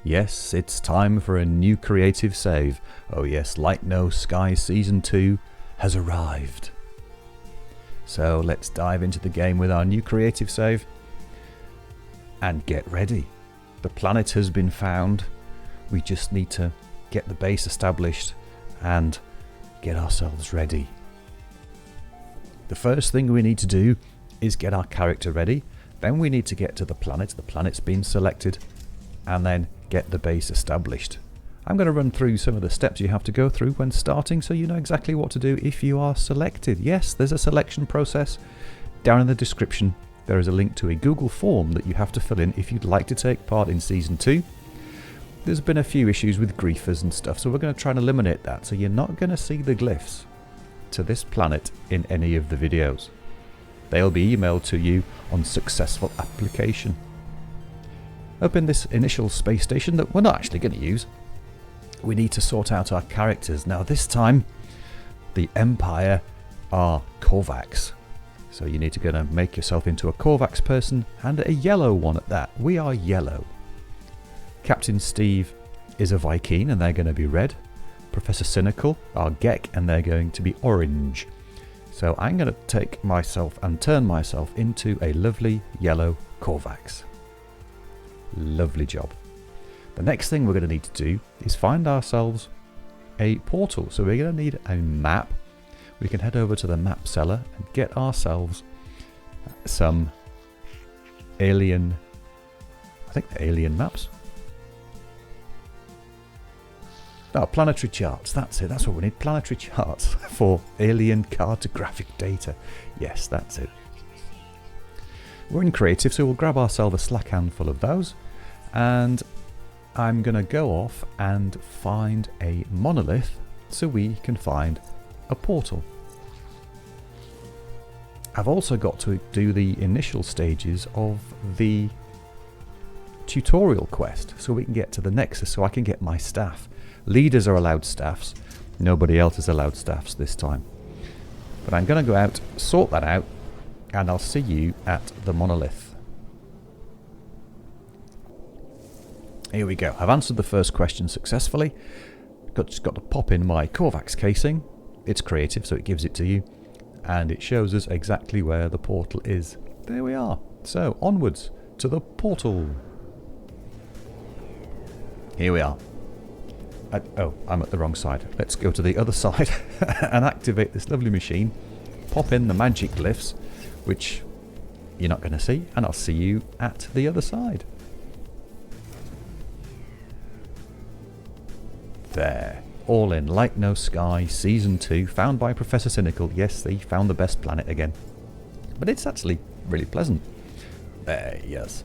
Yes, it's time for a new creative save. Oh yes, Light No Sky Season 2 has arrived. So let's dive into the game with our new creative save. And get ready. The planet has been found. We just need to get the base established and get ourselves ready. The first thing we need to do is get our character ready. Then we need to get to the planet. The planet's been selected. And then get the base established. I'm going to run through some of the steps you have to go through when starting so you know exactly what to do if you are selected. Yes, there's a selection process. Down in the description there is a link to a Google form that you have to fill in if you'd like to take part in Season 2. There's been a few issues with griefers and stuff, so we're going to try and eliminate that, so you're not going to see the glyphs to this planet in any of the videos. They'll be emailed to you on successful application. Up in this initial space station that we're not actually going to use, we need to sort out our characters. Now this time, the Empire are Korvax. So you need to go and make yourself into a Korvax person, and a yellow one at that. We are yellow. Captain Steve is a Viking, and they're going to be red. Professor Cynical are Gek, and they're going to be orange. So I'm going to take myself and turn myself into a lovely yellow Korvax. Lovely job. The next thing we're going to need to do is find ourselves a portal. So we're going to need a map. We can head over to the map seller and get ourselves some alien, I think they're alien maps. Oh, planetary charts, that's it, that's what we need, planetary charts for alien cartographic data. Yes, that's it. We're in creative, so we'll grab ourselves a slack handful of those, and I'm going to go off and find a monolith so we can find a portal. I've also got to do the initial stages of the tutorial quest so we can get to the Nexus, so I can get my staff. Leaders are allowed staffs, nobody else is allowed staffs this time. But I'm going to go out, sort that out, and I'll see you at the monolith. Here we go. I've answered the first question successfully. Just got to pop in my Korvax casing. It's creative, so it gives it to you. And it shows us exactly where the portal is. There we are. So, onwards to the portal. Here we are. Oh, I'm at the wrong side. Let's go to the other side and activate this lovely machine. Pop in the magic glyphs, which you're not going to see, and I'll see you at the other side. There. All in Light No Sky Season 2, found by Professor Cynical. Yes, they found the best planet again. But it's actually really pleasant. There, yes.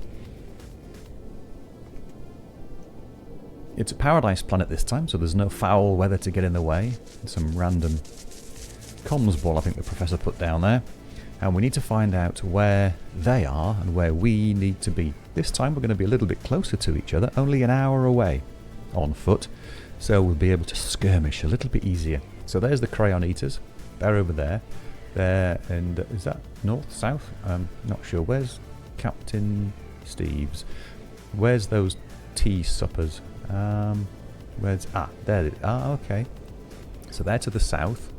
It's a paradise planet this time, so there's no foul weather to get in the way. Some random comms ball I think the professor put down there. And we need to find out where they are and where we need to be. This time we're going to be a little bit closer to each other, only an hour away on foot. So we'll be able to skirmish a little bit easier. So there's the Crayon Eaters. They're over there. There, and is that north, south? I'm not sure. Where's Captain Steve's? Where's those tea suppers? Where's there? Okay. So they're to the south.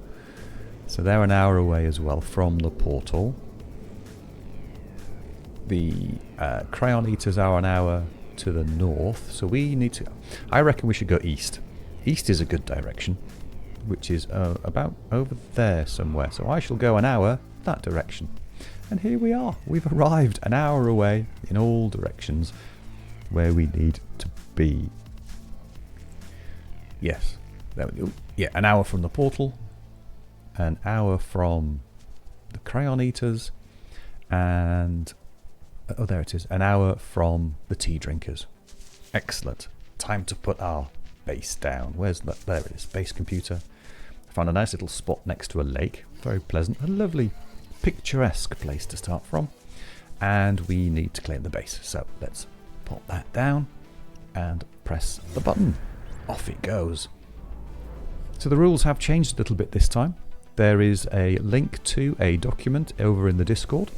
So they're an hour away as well from the portal. The Crayon Eaters are an hour to the north. So we need to. I reckon we should go east. East is a good direction, which is about over there somewhere. So I shall go an hour that direction. And here we are. We've arrived an hour away in all directions where we need to be. Yes. There we go. Yeah, an hour from the portal. An hour from the Crayon Eaters. And oh, there it is. An hour from the tea drinkers. Excellent. Time to put our base down. Where's that? There it is. Base computer. I found a nice little spot next to a lake. Very pleasant. A lovely picturesque place to start from. And we need to claim the base. So let's pop that down and press the button. Off it goes. So the rules have changed a little bit this time. There is a link to a document over in the Discord.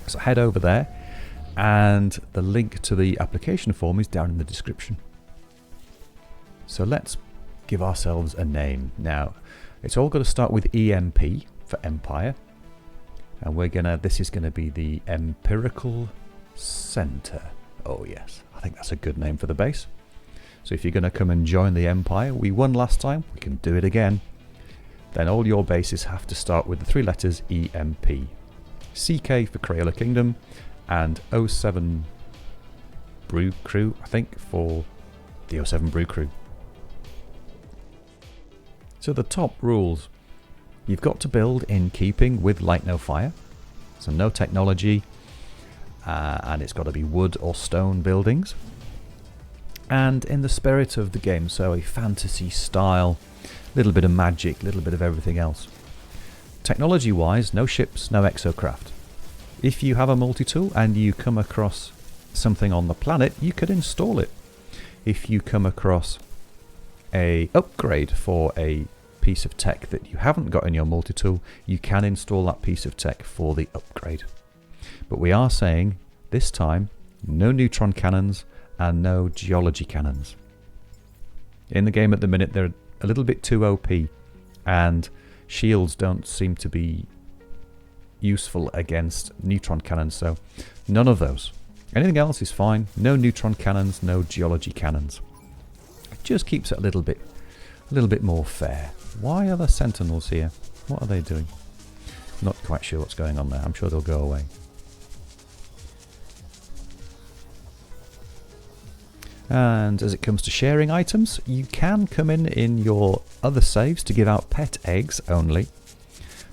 So head over there. And the link to the application form is down in the description. So let's give ourselves a name. Now, it's all got to start with EMP for Empire. And this is gonna be the Empirical Center. Oh yes, I think that's a good name for the base. So if you're gonna come and join the Empire, we won last time, we can do it again. Then all your bases have to start with the 3 letters EMP. CK for Crayola Kingdom, and 07 Brew Crew, I think, for the 07 Brew Crew. So the top rules. You've got to build in keeping with Light No Fire. So no technology, and it's got to be wood or stone buildings. And in the spirit of the game, so a fantasy style, little bit of magic, little bit of everything else. Technology wise, no ships, no exocraft. If you have a multi-tool and you come across something on the planet, you could install it. If you come across a upgrade for a piece of tech that you haven't got in your multi-tool, you can install that piece of tech for the upgrade. But we are saying this time no neutron cannons and no geology cannons. In the game at the minute they're a little bit too OP, and shields don't seem to be useful against neutron cannons, so none of those. Anything else is fine. No neutron cannons, no geology cannons. It just keeps it a little bit more fair. Why are there sentinels here? What are they doing? Not quite sure what's going on there. I'm sure they'll go away. And as it comes to sharing items, you can come in your other saves to give out pet eggs only.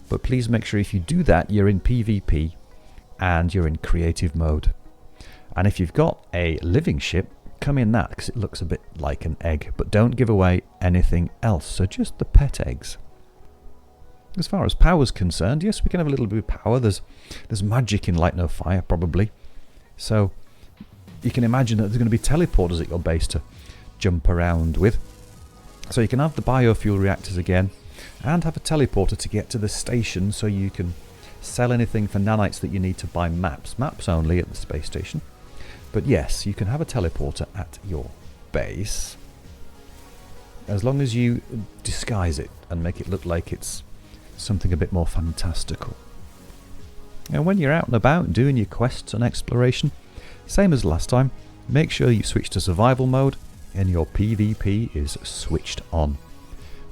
But please make sure if you do that, you're in PvP and you're in creative mode. And if you've got a living ship, come in that because it looks a bit like an egg. But don't give away anything else, so just the pet eggs. As far as power's concerned, yes, we can have a little bit of power. There's magic in Light No Fire, probably. So you can imagine that there's going to be teleporters at your base to jump around with. So you can have the biofuel reactors again and have a teleporter to get to the station, so you can sell anything for nanites that you need to buy maps. Maps only at the space station. But yes, you can have a teleporter at your base as long as you disguise it and make it look like it's something a bit more fantastical. And when you're out and about doing your quests and exploration, same as last time, make sure you switch to survival mode and your PvP is switched on.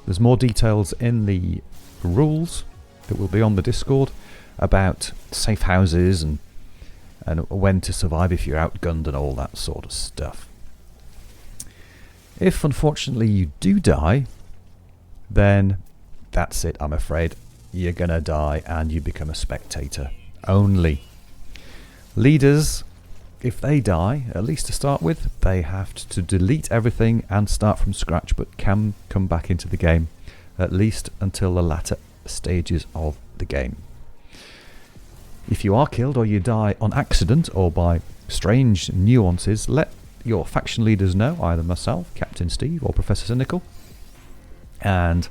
There's more details in the rules that will be on the Discord about safe houses and when to survive if you're outgunned and all that sort of stuff. If unfortunately you do die, then that's it, I'm afraid. You're gonna die and you become a spectator only. Leaders, if they die, at least to start with, they have to delete everything and start from scratch, but can come back into the game, at least until the latter stages of the game. If you are killed or you die on accident or by strange nuances, let your faction leaders know, either myself, Captain Steve, or Professor Cynical. And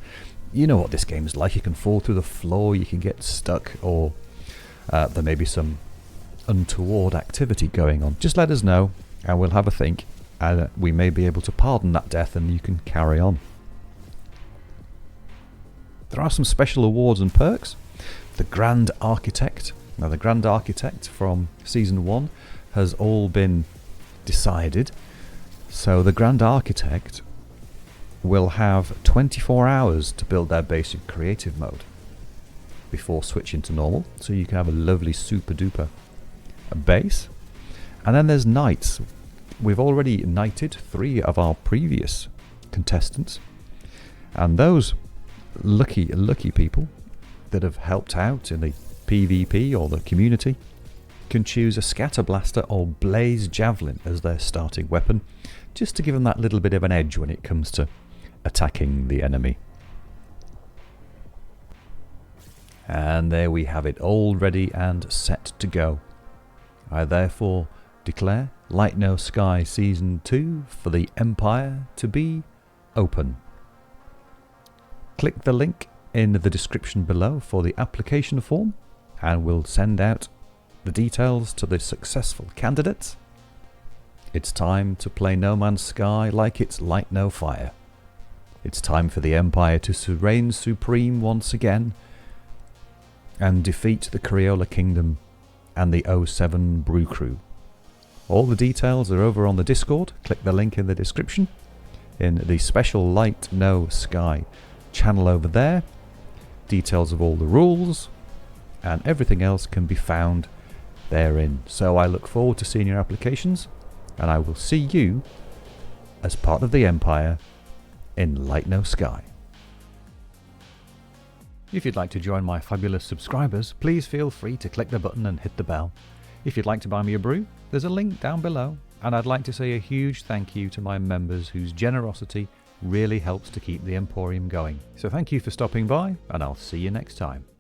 you know what this game is like. You can fall through the floor, you can get stuck, or there may be some untoward activity going on. Just let us know and we'll have a think, and we may be able to pardon that death and you can carry on. There are some special awards and perks. The Grand Architect. Now the Grand Architect from Season 1 has all been decided. So the Grand Architect will have 24 hours to build their base in creative mode before switching to normal. So you can have a lovely super duper base. And then there's knights. We've already knighted 3 of our previous contestants. And those lucky people that have helped out in the PvP or the community can choose a scatter blaster or blaze javelin as their starting weapon, just to give them that little bit of an edge when it comes to attacking the enemy. And there we have it, all ready and set to go. I therefore declare Light No Sky Season 2 for the Empire to be open. Click the link in the description below for the application form, and we'll send out the details to the successful candidates. It's time to play No Man's Sky like it's Light No Fire. It's time for the Empire to reign supreme once again and defeat the Crayola Kingdom and the 07 Brew Crew. All the details are over on the Discord. Click the link in the description in the special Light No Sky channel over there. Details of all the rules and everything else can be found therein. So I look forward to seeing your applications, and I will see you as part of the Empire in Light No Sky. If you'd like to join my fabulous subscribers, please feel free to click the button and hit the bell. If you'd like to buy me a brew, there's a link down below, and I'd like to say a huge thank you to my members whose generosity really helps to keep the Emporium going. So thank you for stopping by, and I'll see you next time.